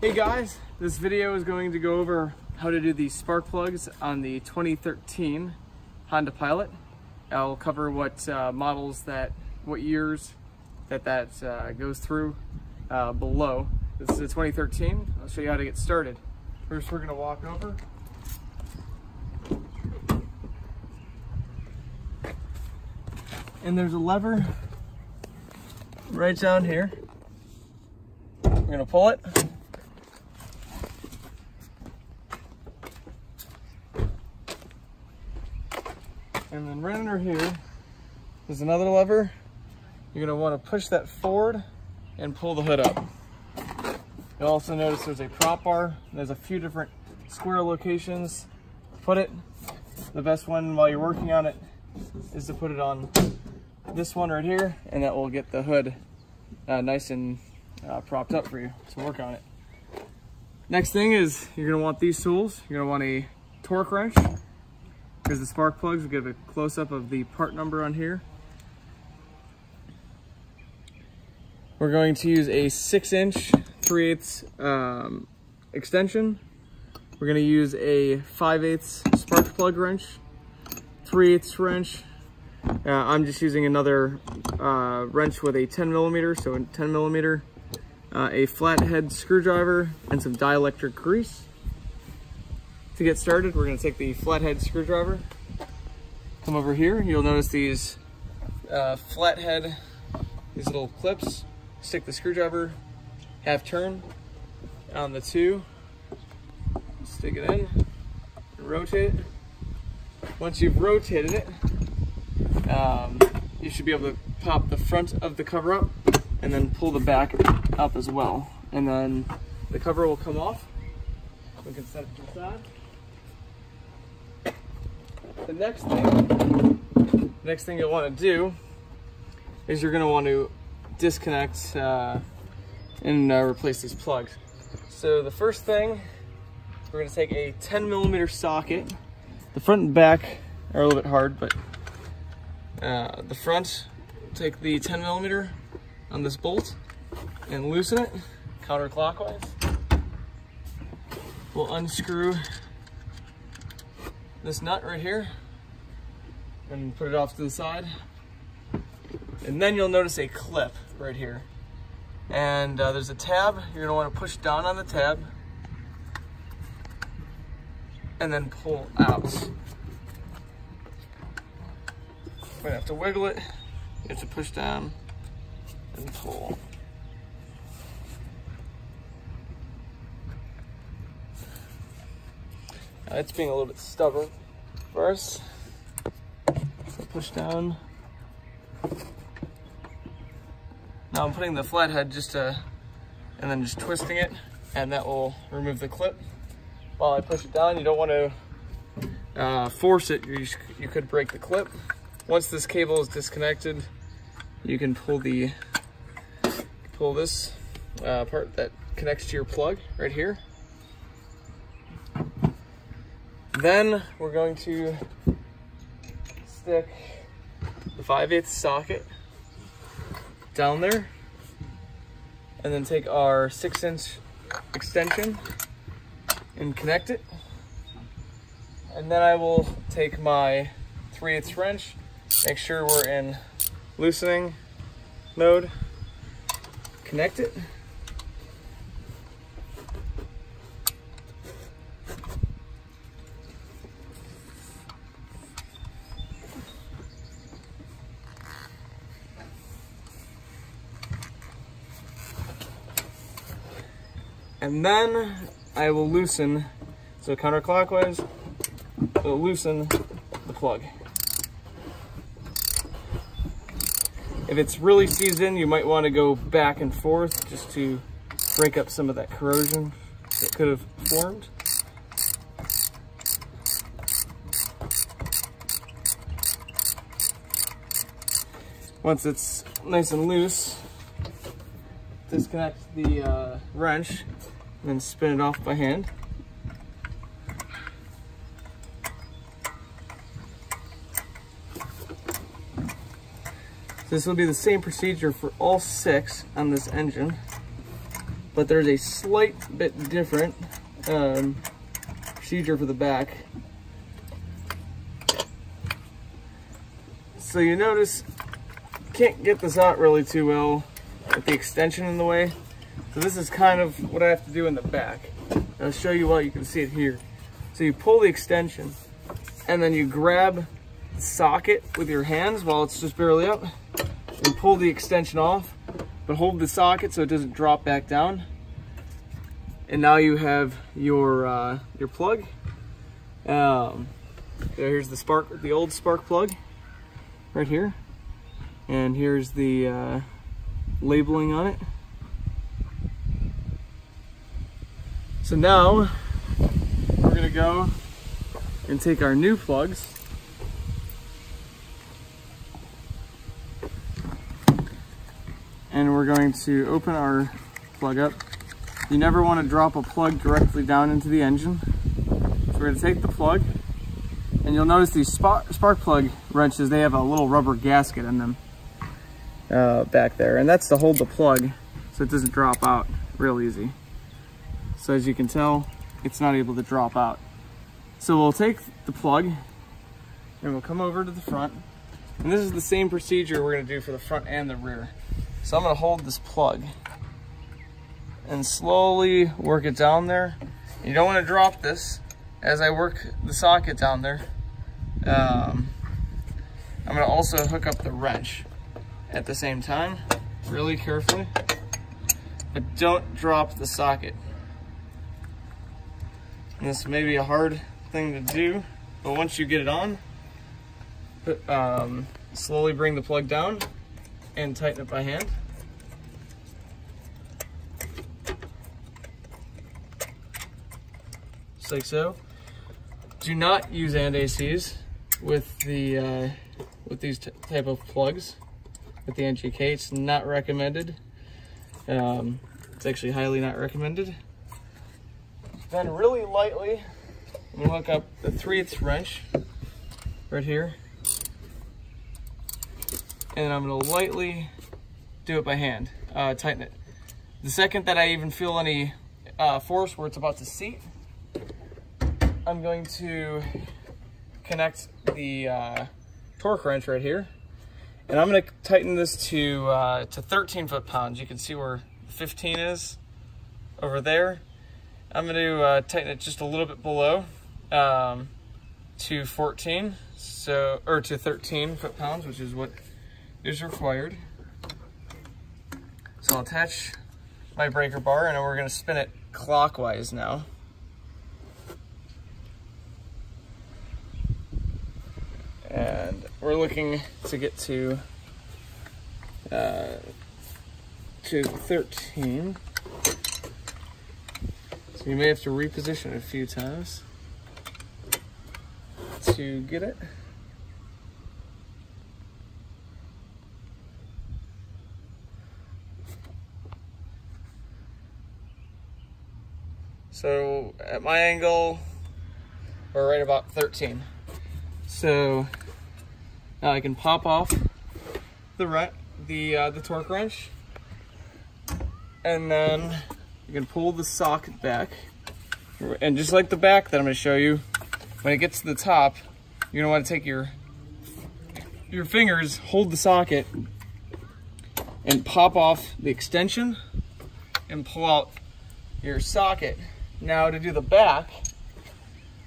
Hey guys, this video is going to go over how to do the spark plugs on the 2013 Honda Pilot. I'll cover what models what years that goes through below. This is a 2013. I'll show you how to get started. First, we're going to walk over. And there's a lever right down here. We're going to pull it. And then right under here, there's another lever. You're gonna wanna push that forward and pull the hood up. You'll also notice there's a prop bar. There's a few different square locations to put it. The best one while you're working on it is to put it on this one right here, and that will get the hood nice and propped up for you to work on it. Next thing is you're gonna want these tools. You're gonna want a torque wrench. Here's the spark plugs. We'll give a close-up of the part number on here. We're going to use a 6-inch 3/8 extension. We're going to use a 5/8 spark plug wrench, 3/8 wrench. I'm just using another wrench with a 10mm, so a 10mm, a flathead screwdriver, and some dielectric grease. To get started, we're going to take the flathead screwdriver, come over here. You'll notice these flathead, these little clips. Stick the screwdriver half turn on the two, stick it in, and rotate it. Once you've rotated it, you should be able to pop the front of the cover up and then pull the back up as well. And then the cover will come off. We can set it to the side. The next thing you'll want to do is you're going to want to disconnect and replace these plugs. So the first thing, we're going to take a 10mm socket. The front and back are a little bit hard, but the front, take the 10mm on this bolt and loosen it counterclockwise. We'll unscrew this nut right here and put it off to the side. And then you'll notice a clip right here. And there's a tab. You're gonna wanna push down on the tab and then pull out. We're gonna have to wiggle it. You have to push down and pull. It's being a little bit stubborn for us. So push down. Now I'm putting the flathead and then just twisting it, and that will remove the clip. While I push it down, you don't want to force it. You could break the clip. Once this cable is disconnected, you can pull this part that connects to your plug right here. Then we're going to stick the 5/8 socket down there, and then take our 6-inch extension and connect it. And then I will take my 3/8 wrench, make sure we're in loosening mode, connect it. And then I will loosen, so counterclockwise, will loosen the plug. If it's really seized in, you might want to go back and forth just to break up some of that corrosion that could have formed. Once it's nice and loose, disconnect the wrench and then spin it off by hand. This will be the same procedure for all 6 on this engine. but there's a slight bit different procedure for the back. So you notice, can't get this out really too well with the extension in the way. So this is kind of what I have to do in the back. I'll show you while you can see it here. So you pull the extension and then you grab the socket with your hands while it's just barely up and pull the extension off, but hold the socket so it doesn't drop back down. And now you have your plug. Here's the old spark plug right here. And here's the labeling on it. So now we're gonna go and take our new plugs and we're going to open our plug up. You never want to drop a plug directly down into the engine. So we're gonna take the plug, and you'll notice these spark plug wrenches, they have a little rubber gasket in them back there, and that's to hold the plug so it doesn't drop out real easy. So as you can tell, it's not able to drop out. So we'll take the plug and we'll come over to the front. And this is the same procedure we're gonna do for the front and the rear. So I'm gonna hold this plug and slowly work it down there. You don't wanna drop this as I work the socket down there. I'm gonna also hook up the wrench at the same time, really carefully, but don't drop the socket. And this may be a hard thing to do, but once you get it on, slowly bring the plug down and tighten it by hand. Just like so. Do not use ACs with the with these type of plugs. With the NGK, it's not recommended. It's actually highly not recommended. Then really lightly, I'm gonna hook up the 3/8 wrench right here. And I'm gonna lightly do it by hand, tighten it. The second that I even feel any force where it's about to seat, I'm going to connect the torque wrench right here. And I'm gonna tighten this to 13 foot-pounds. You can see where 15 is over there. I'm going to tighten it just a little bit below to 14, or to 13 foot-pounds, which is what is required. So I'll attach my breaker bar, and we're going to spin it clockwise now. And we're looking to get to 13. So you may have to reposition it a few times to get it. So at my angle, we're right about 13. So now I can pop off the torque wrench, and then you can pull the socket back, and just like the back that I'm going to show you, when it gets to the top, you're going to want to take your fingers, hold the socket, and pop off the extension, and pull out your socket. Now to do the back,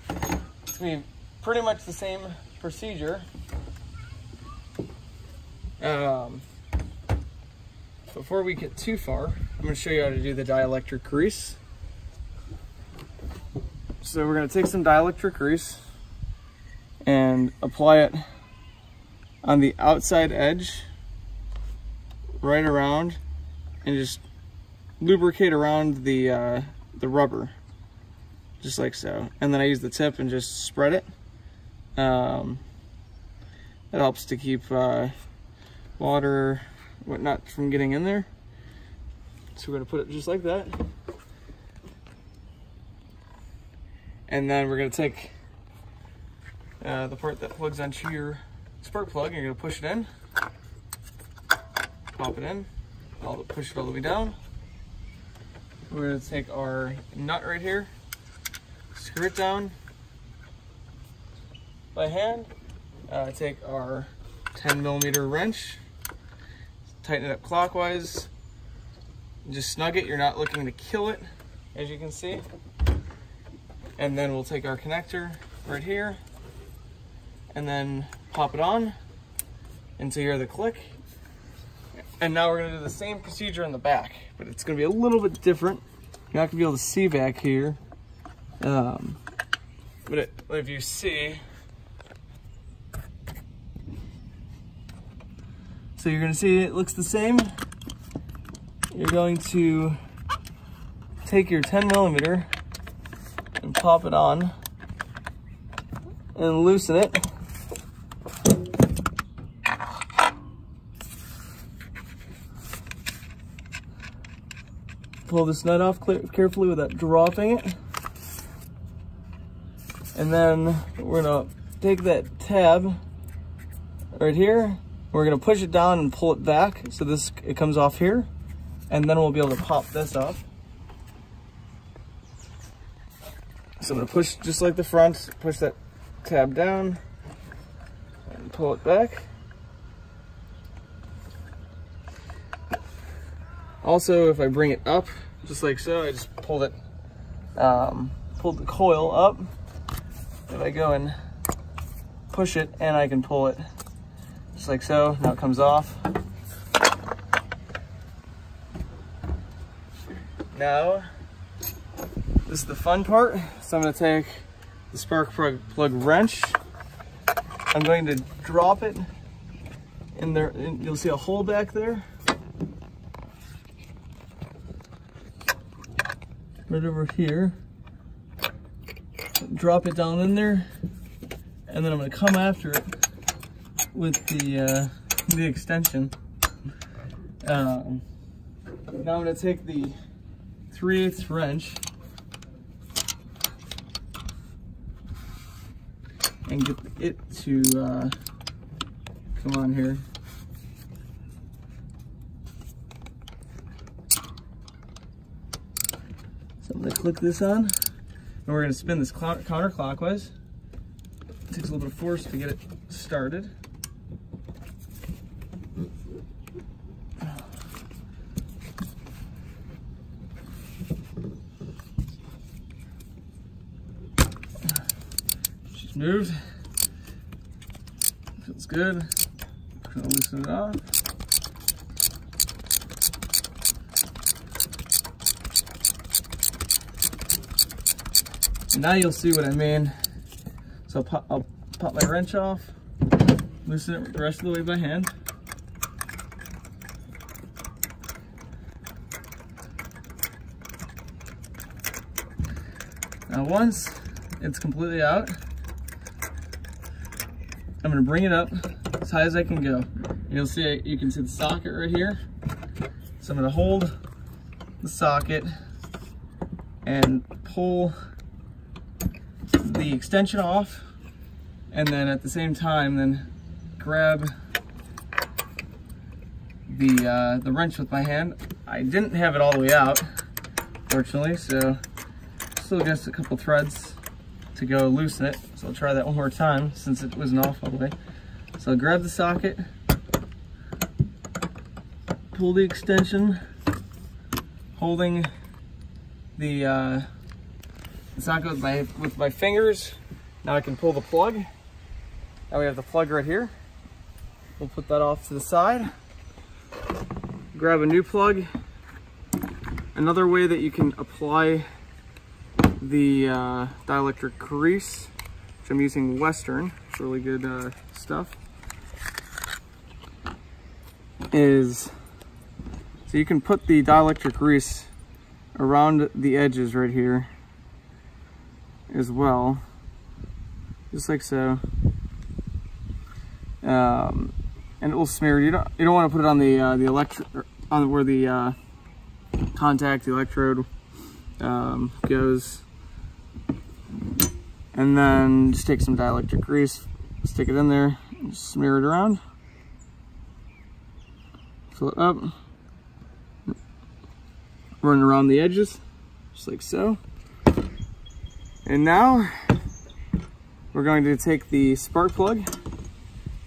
it's going to be pretty much the same procedure. Before we get too far, I'm going to show you how to do the dielectric grease. So we're going to take some dielectric grease and apply it on the outside edge, right around, and just lubricate around the rubber, just like so. And then I use the tip and just spread it. That helps to keep water, whatnot, from getting in there. So we're going to put it just like that. And then we're going to take the part that plugs onto your spark plug, and you're going to push it in, pop it in, push it all the way down, we're going to take our nut right here, screw it down by hand, take our 10mm wrench, tighten it up clockwise, just snug it. You're not looking to kill it, as you can see. And then we'll take our connector right here and then pop it on until you hear the click. And now we're going to do the same procedure in the back, but it's going to be a little bit different. You're not going to be able to see back here. But if you see, so you're going to see it looks the same. You're going to take your 10mm and pop it on and loosen it. Pull this nut off carefully without dropping it. And then we're gonna take that tab right here. We're gonna push it down and pull it back so it comes off here. And then we'll be able to pop this off. So I'm gonna push just like the front, push that tab down and pull it back. Also, if I bring it up, just like so, I just pulled the coil up. If I go and push it, and I can pull it just like so, now it comes off. Now, this is the fun part. So I'm gonna take the spark plug wrench. I'm going to drop it in there, and you'll see a hole back there. Right over here, drop it down in there, and then I'm going to come after it with the extension. Now I'm going to take the 3/8 wrench and get it to come on here. I'm going to click this on, and we're going to spin this counterclockwise. It takes a little bit of force to get it started. She's moved. Feels good. I'm going to loosen it off. Now you'll see what I mean. So I'll pop my wrench off, loosen it the rest of the way by hand. Now once it's completely out, I'm going to bring it up as high as I can go. You can see the socket right here. So I'm going to hold the socket and pull the extension off, and then at the same time then grab the wrench with my hand. I didn't have it all the way out, fortunately, so still just a couple threads to go loosen it. So I'll try that one more time since it wasn't off all the way. So I'll grab the socket, pull the extension, holding the socket with my fingers. Now I can pull the plug. Now we have the plug right here. We'll put that off to the side. Grab a new plug. Another way that you can apply the dielectric grease, which I'm using Western, it's really good stuff, is so you can put the dielectric grease around the edges right here as well, just like so, and it will smear. You don't want to put it on the on where the contact, the electrode goes, and then just take some dielectric grease, stick it in there, and smear it around, fill it up, run around the edges, just like so. And now we're going to take the spark plug,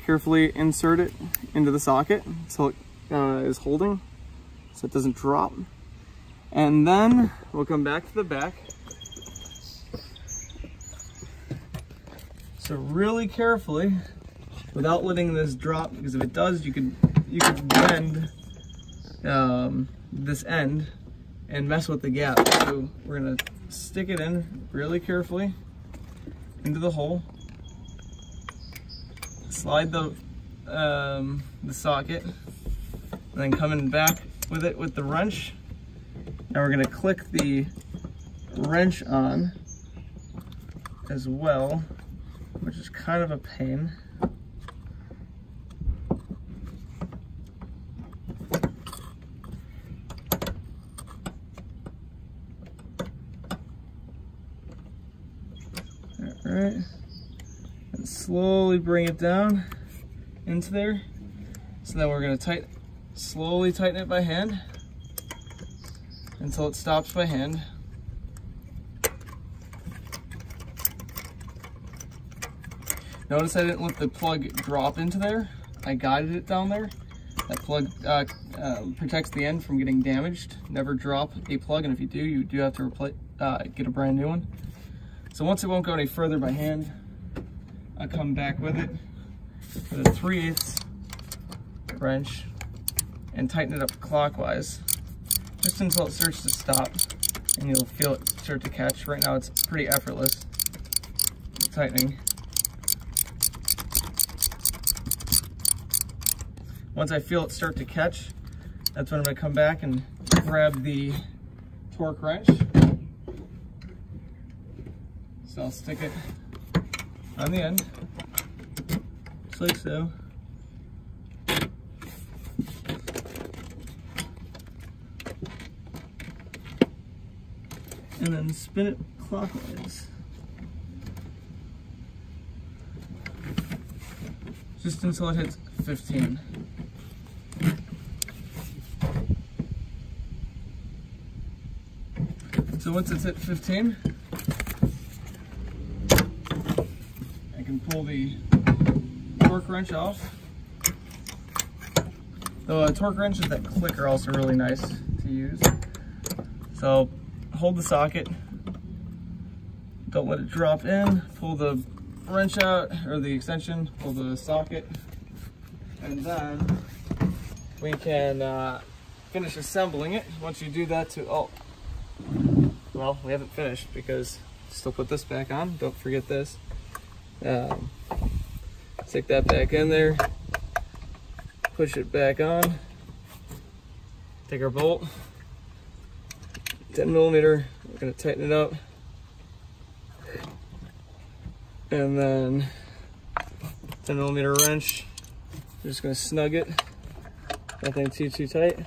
carefully insert it into the socket so it is holding, so it doesn't drop. And then we'll come back to the back. So really carefully, without letting this drop, because if it does, you could bend this end and mess with the gap. So we're gonna stick it in really carefully into the hole. Slide the socket, and then coming back with it with the wrench. Now we're gonna click the wrench on as well, which is kind of a pain. All right, and slowly bring it down into there. So then we're gonna slowly tighten it by hand until it stops by hand. Notice I didn't let the plug drop into there. I guided it down there. That plug protects the end from getting damaged. Never drop a plug, and if you do, you do have to get a brand new one. So once it won't go any further by hand, I come back with it with a 3/8 wrench and tighten it up clockwise, just until it starts to stop, and you'll feel it start to catch. Right now it's pretty effortless, the tightening. Once I feel it start to catch, that's when I'm going to come back and grab the torque wrench. So I'll stick it on the end, just like so. And then spin it clockwise, just until it hits 15. So once it's at 15, I can pull the torque wrench off. The torque wrenches that click are also really nice to use. So hold the socket, don't let it drop in, pull the wrench out, or the extension, pull the socket, and then we can finish assembling it. Once you do that well, we haven't finished because still put this back on. Don't forget this. Stick that back in there. Push it back on. Take our bolt. 10mm. We're going to tighten it up. And then 10mm wrench. We're just going to snug it. Nothing too tight.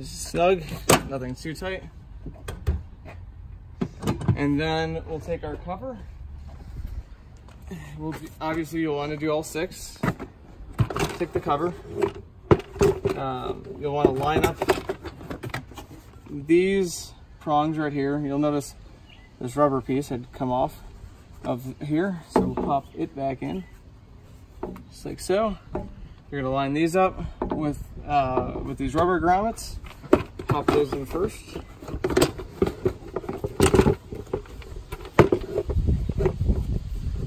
Snug, nothing too tight. And then we'll take our cover. Obviously you'll want to do all 6. Take the cover. You'll want to line up these prongs right here. You'll notice this rubber piece had come off of here, so we'll pop it back in, just like so. You're gonna line these up with these rubber grommets. Pop those in first.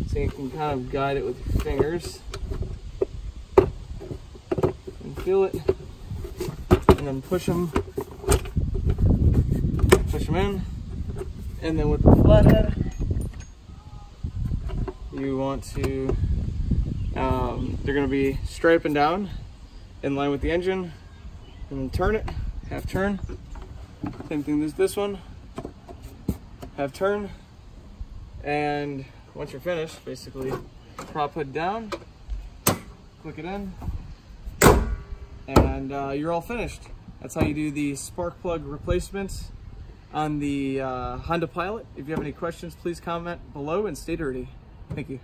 So you can kind of guide it with your fingers and feel it, and then push them in. And then with the flathead, you want to, they're going to be straight up and down in line with the engine, and then turn it, half turn. Same thing as this one, half turn. And once you're finished, basically prop hood down, click it in, and you're all finished. That's how you do the spark plug replacement on the Honda Pilot. If you have any questions, please comment below and stay dirty. Thank you.